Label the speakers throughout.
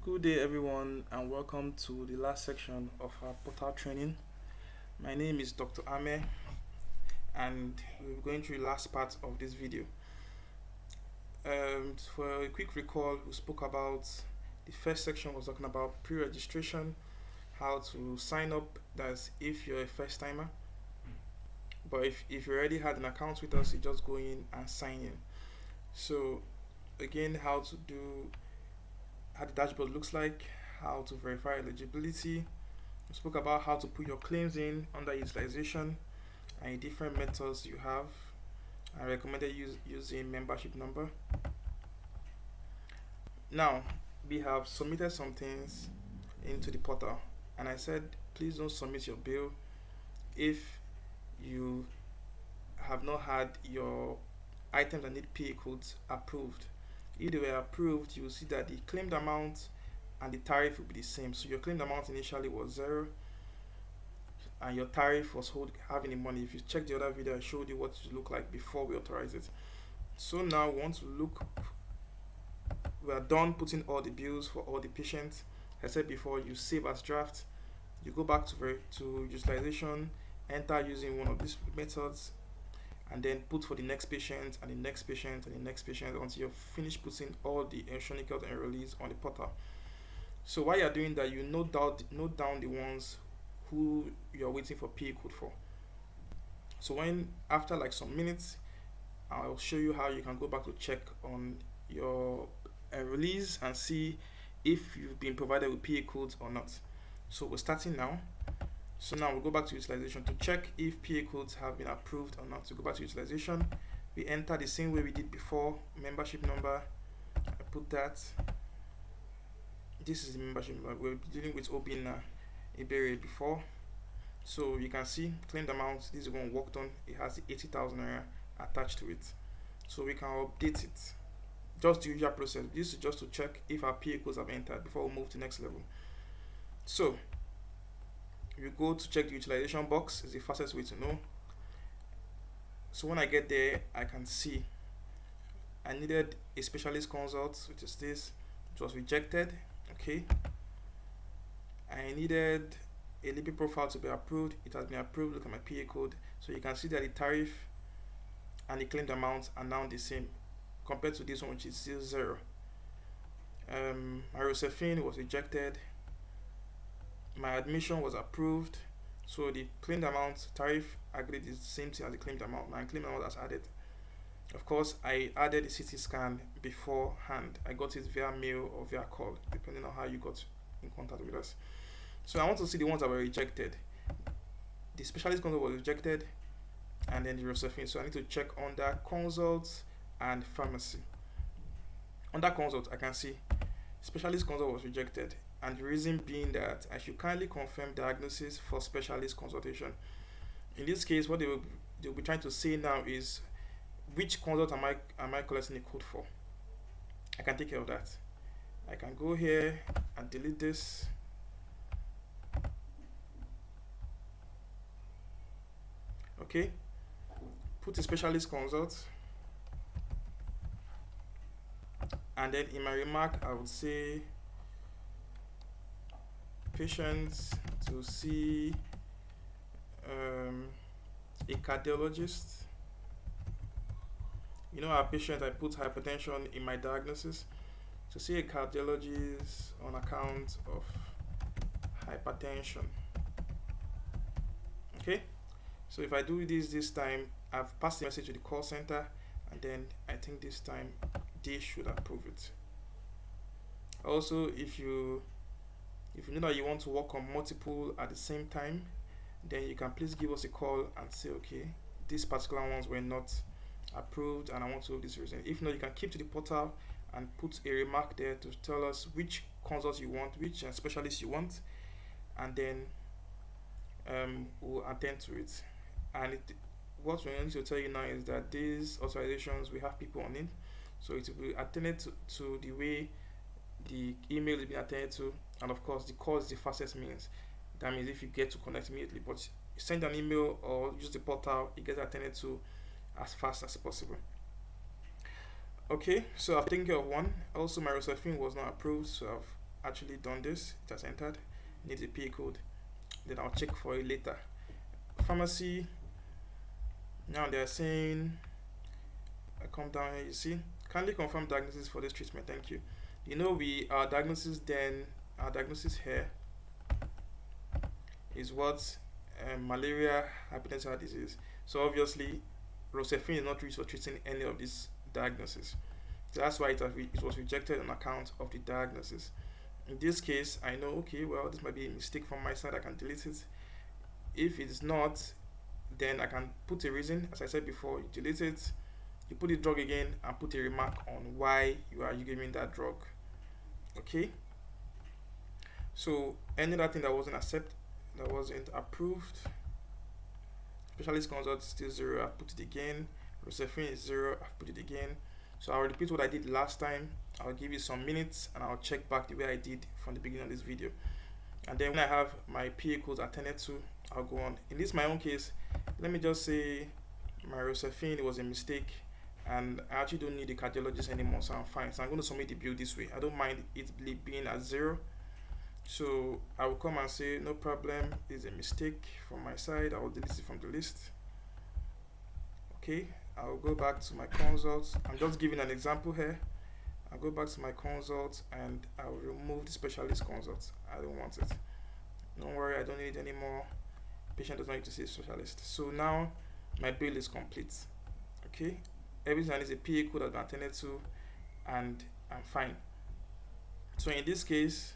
Speaker 1: Good day, everyone, and welcome to the last section of our portal training. My name is Dr. Ame, and we're going through the last part of this video. For a quick recall, we spoke about the first section was talking about pre-registration, how to sign up. That's if you're a first timer. But if you already had an account with us, you just go in and sign in. So again, how the dashboard looks like, how to verify eligibility. We spoke about how to put your claims in under utilization and different methods you have. I recommended using membership number. Now, we have submitted some things into the portal, and I said please don't submit your bill if you have not had your items that need PA codes approved. If they were approved, you will see that the claimed amount and the tariff will be the same. So your claimed amount initially was 0 and your tariff was having the money. If you check the other video, I showed you what it looked like before we authorized it. So now we want to look, we are done putting all the bills for all the patients. I said before, you save as draft, you go back to utilization, enter using one of these methods, and then put for the next patient and the next patient and the next patient until you're finished putting all the insurance enrollees on the portal. So while you're doing that, you note down the ones who you're waiting for PA code for. So after like some minutes, I'll show you how you can go back to check on your enrollees and see if you've been provided with PA codes or not. So we're starting now. So now we'll go back to utilization to check if PA codes have been approved or not. So go back to utilization. We enter the same way we did before. Membership number. I put that. This is the membership number. We're dealing with Obina Ibere before. So you can see claimed amount. This is one worked on. It has the 80,000 naira attached to it. So we can update it. Just the usual process. This is just to check if our PA codes have entered before we move to the next level. So you go to check the utilization box, is the fastest way to know. So when I get there, I can see I needed a specialist consult, which is this. It was rejected. Okay. I needed a lipid profile to be approved. It has been approved. Look at my PA code. So you can see that the tariff and the claimed amount are now the same compared to this one, which is still 0. Myrocephine was rejected. My admission was approved, so the claimed amount tariff agreed is the same thing as the claimed amount. My claimed amount was added. Of course, I added the CT scan beforehand. I got it via mail or via call, depending on how you got in contact with us. So I want to see the ones that were rejected. The specialist consult was rejected, and then the Rosephine. So I need to check under consults and pharmacy. Under consult, I can see specialist consult was rejected. And the reason being that I should kindly confirm diagnosis for specialist consultation. In this case, what they'll be trying to say now is which consult am I collecting a code for. I can take care of that. I can go here and delete this. Okay. Put a specialist consult. And then in my remark, I would say patients to see a cardiologist. You know, our patient, I put hypertension in my diagnosis. To see a cardiologist on account of hypertension. Okay, so if I do this time, I've passed the message to the call center, and then I think this time they should approve it. Also, if you know that you want to work on multiple at the same time, then you can please give us a call and say, okay, these particular ones were not approved and I want to do this reason. If not, you can keep to the portal and put a remark there to tell us which consults you want, which specialist you want, and then we'll attend to it. And what we need to tell you now is that these authorizations, we have people on it, so it will be attended to the way the email is being attended to, and of course the call is the fastest means. That means if you get to connect immediately, but you send an email or use the portal, it gets attended to as fast as possible. Okay, so I've taken care of one. Also, my Rosephine was not approved, so I've actually done this. It has entered. Needs a PA code. Then I'll check for it later. Pharmacy. Now they're saying, I come down here, you see, kindly confirm diagnosis for this treatment. Thank you. You know, our diagnosis here is what malaria, hepatitis heart disease. So obviously, Rocephin is not used for treating any of these diagnoses. So that's why it was rejected on account of the diagnosis. In this case, I know, okay, well, this might be a mistake from my side. I can delete it. If it's not, then I can put a reason. As I said before, you delete it, you put the drug again, and put a remark on why you are giving that drug. Okay. So any other thing that wasn't approved, specialist consult is still 0. I put it again. Rocephin is 0. I put it again. So I'll repeat what I did last time. I'll give you some minutes and I'll check back the way I did from the beginning of this video. And then when I have my PA codes attended to, I'll go on. In this my own case, let me just say my Rocephin, it was a mistake, and I actually don't need a cardiologist anymore, so I'm fine. So I'm going to submit the bill this way. I don't mind it being at 0. So I will come and say, no problem, it's a mistake from my side. I will delete it from the list. Okay, I'll go back to my consults. I'm just giving an example here. I'll go back to my consults and I'll remove the specialist consults. I don't want it. Don't worry, I don't need it anymore. Patient does not need to see a specialist. So now my bill is complete. Okay, everything that is a PA code has been attended to, and I'm fine. So in this case,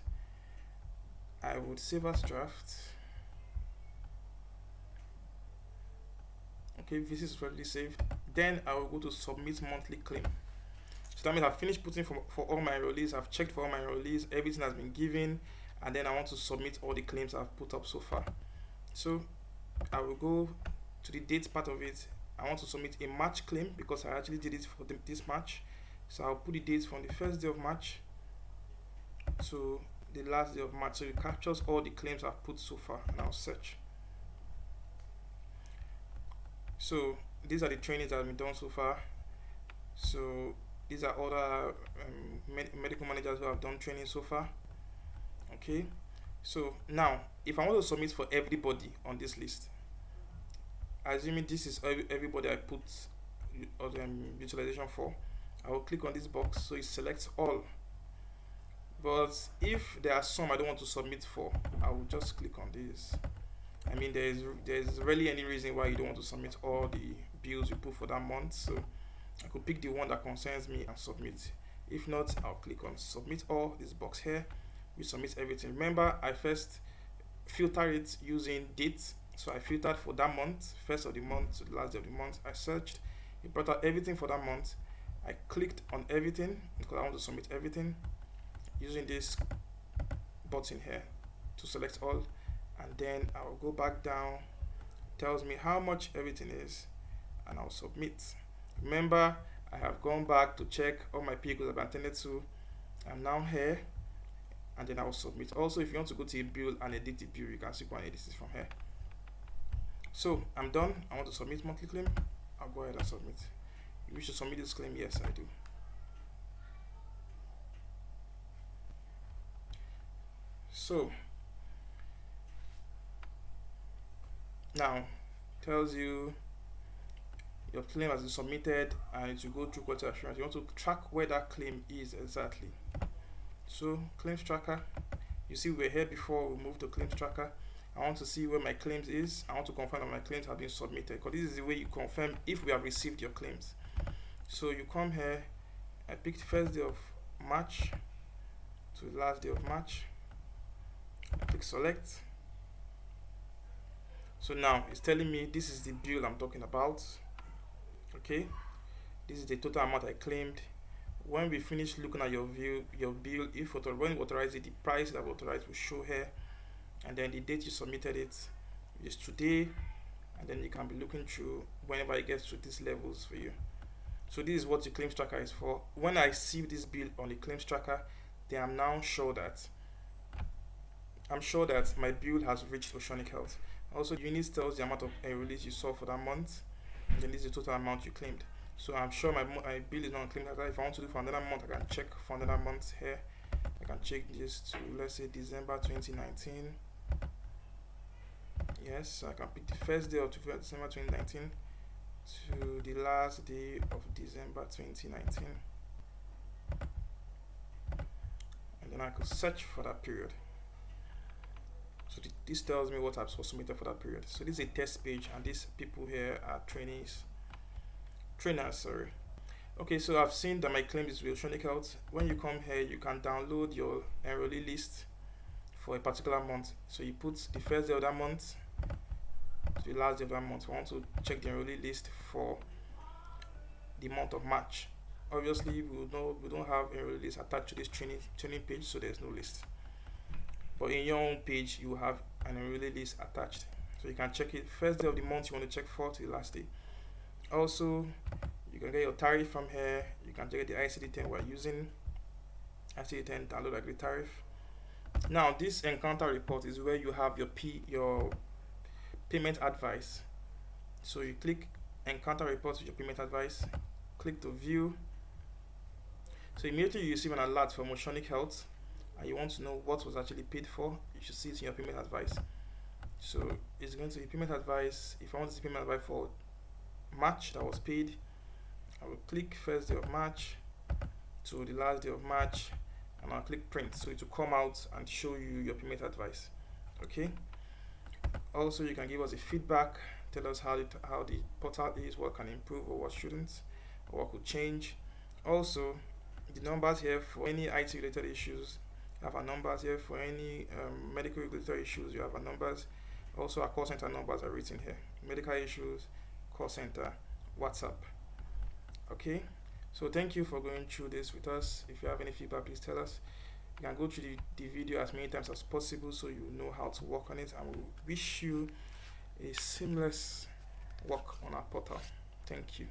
Speaker 1: I would save as draft. Okay, this is already saved. Then I will go to submit monthly claim. So that means I've finished putting for all my enrollees. I've checked for all my enrollees. Everything has been given, and then I want to submit all the claims I've put up so far. So I will go to the dates part of it. I want to submit a March claim because I actually did it for this March. So I'll put the dates from the first day of March to the last day of March. So it captures all the claims I've put so far, and I'll search. So these are the trainings that have been done so far. So these are other medical managers who have done training so far. Okay, so now if I want to submit for everybody on this list, assuming this is everybody I put utilization for, I will click on this box so it selects all. But if there are some I don't want to submit for, I will just click on this. I mean, there's really any reason why you don't want to submit all the bills you put for that month. So I could pick the one that concerns me and submit. If not, I'll click on submit all, this box here. We submit everything. Remember, I first filter it using dates. So I filtered for that month, first of the month to the last day of the month. I searched, it brought out everything for that month. I clicked on everything because I want to submit everything using this button here to select all. And then I'll go back down, tells me how much everything is, and I'll submit. Remember, I have gone back to check all my PA codes I've attended to. I'm now here, and then I'll submit. Also, if you want to go to a bill and edit the bill, you can see and edit this from here. So I'm done. I want to submit monthly claim. I'll go ahead and submit. You wish to submit this claim? Yes, I do. So now tells you your claim has been submitted and it will go through quality assurance. You want to track where that claim is exactly. So claims tracker, you see we're here before we move to claims tracker. I want to see where my claims is. I want to confirm that my claims have been submitted, because this is the way you confirm if we have received your claims. So you come here, I picked first day of March to the last day of March. I click select. So now it's telling me this is the bill I'm talking about. Okay, this is the total amount I claimed. When we finish looking at your bill, if when you authorize it, the price that we authorized will show here, and then the date you submitted it is today, and then you can be looking through whenever it gets to these levels for you. So this is what the claims tracker is for. When I see this bill on the claims tracker, then I'm now sure that my bill has reached Oceanic Health. Also, the unit tells the amount of release you saw for that month, and then this is the total amount you claimed. So I'm sure my bill is not claimed. If I want to do for another month, I can check for another month here. I can check this to, let's say, December 2019. Yes, so I can pick the first day of December 2019 to the last day of December 2019, and then I could search for that period. So this tells me what types was submitted for that period. So this is a test page, and these people here are trainers. Sorry. Okay, so I've seen that my claim is electronic health. When you come here, you can download your enrollee list for a particular month. So you put the first day of that month to the last day of that month. I want to check the enrollee list for the month of March. Obviously, we don't have enrollee list attached to this training page, so there's no list. But in your own page, you have an enrollee list attached, so you can check it first day of the month you want to check for to the last day. Also, you can get your tariff from here. You can check the ICD-10 we're using. ICD-10 download agree tariff. Now, this encounter report is where you have your payment advice. So you click encounter reports with your payment advice. Click to view. So immediately you receive an alert from Oceanic Health, and you want to know what was actually paid for. You should see it in your payment advice. So it's going to be payment advice. If I want to see payment advice for March that was paid, I will click first day of March to the last day of March, and I'll click print, so it will come out and show you your payment advice. Okay. Also, you can give us a feedback, tell us how the portal is, what can improve or what shouldn't, or what could change. Also, the numbers here for any IT related issues, you have our numbers here. For any medical related issues, you have our numbers. Also, our call center numbers are written here. Medical issues, call center, WhatsApp. Okay, so thank you for going through this with us. If you have any feedback, please tell us. You can go through the video as many times as possible so you know how to work on it, and we wish you a seamless work on our portal. Thank you.